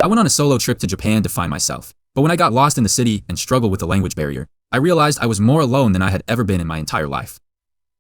I went on a solo trip to Japan to find myself, but when I got lost in the city and struggled with the language barrier, I realized I was more alone than I had ever been in my entire life.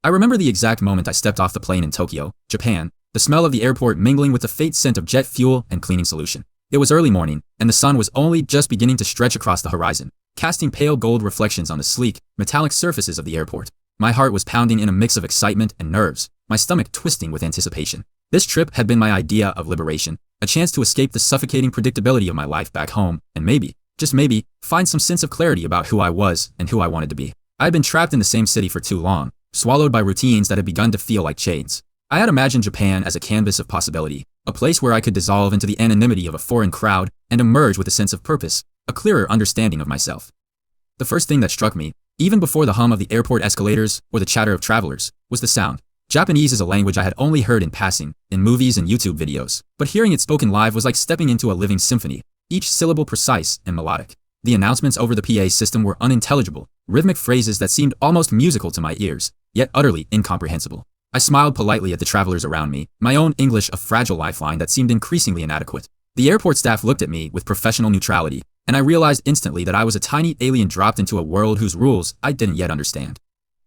I remember the exact moment I stepped off the plane in Tokyo, Japan, the smell of the airport mingling with the faint scent of jet fuel and cleaning solution. It was early morning, and the sun was only just beginning to stretch across the horizon, casting pale gold reflections on the sleek, metallic surfaces of the airport. My heart was pounding in a mix of excitement and nerves, my stomach twisting with anticipation. This trip had been my idea of liberation, a chance to escape the suffocating predictability of my life back home, and maybe, just maybe, find some sense of clarity about who I was and who I wanted to be. I had been trapped in the same city for too long, swallowed by routines that had begun to feel like chains. I had imagined Japan as a canvas of possibility, a place where I could dissolve into the anonymity of a foreign crowd and emerge with a sense of purpose, a clearer understanding of myself. The first thing that struck me, even before the hum of the airport escalators or the chatter of travelers, was the sound. Japanese is a language I had only heard in passing, in movies and YouTube videos, but hearing it spoken live was like stepping into a living symphony, each syllable precise and melodic. The announcements over the PA system were unintelligible, rhythmic phrases that seemed almost musical to my ears, yet utterly incomprehensible. I smiled politely at the travelers around me, my own English a fragile lifeline that seemed increasingly inadequate. The airport staff looked at me with professional neutrality, and I realized instantly that I was a tiny alien dropped into a world whose rules I didn't yet understand.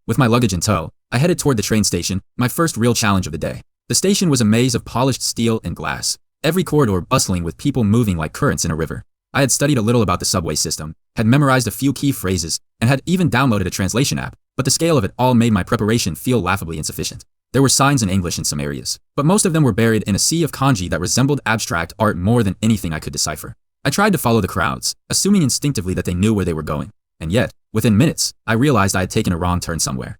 With my luggage in tow, I headed toward the train station, my first real challenge of the day. The station was a maze of polished steel and glass, every corridor bustling with people moving like currents in a river. I had studied a little about the subway system, had memorized a few key phrases, and had even downloaded a translation app, but the scale of it all made my preparation feel laughably insufficient. There were signs in English in some areas, but most of them were buried in a sea of kanji that resembled abstract art more than anything I could decipher. I tried to follow the crowds, assuming instinctively that they knew where they were going, and yet, within minutes, I realized I had taken a wrong turn somewhere.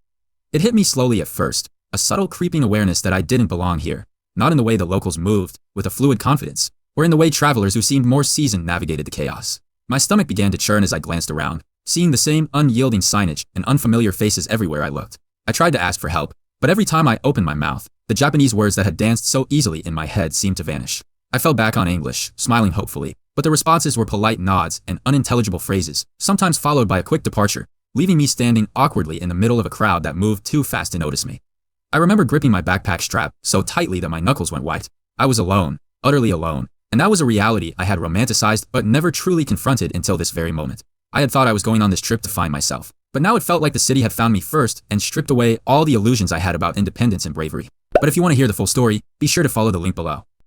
It hit me slowly at first, a subtle creeping awareness that I didn't belong here, not in the way the locals moved, with a fluid confidence, or in the way travelers who seemed more seasoned navigated the chaos. My stomach began to churn as I glanced around, seeing the same unyielding signage and unfamiliar faces everywhere I looked. I tried to ask for help, but every time I opened my mouth, the Japanese words that had danced so easily in my head seemed to vanish. I fell back on English, smiling hopefully, but the responses were polite nods and unintelligible phrases, sometimes followed by a quick departure, leaving me standing awkwardly in the middle of a crowd that moved too fast to notice me. I remember gripping my backpack strap so tightly that my knuckles went white. I was alone, utterly alone, and that was a reality I had romanticized but never truly confronted until this very moment. I had thought I was going on this trip to find myself, but now it felt like the city had found me first and stripped away all the illusions I had about independence and bravery. But if you want to hear the full story, be sure to follow the link below.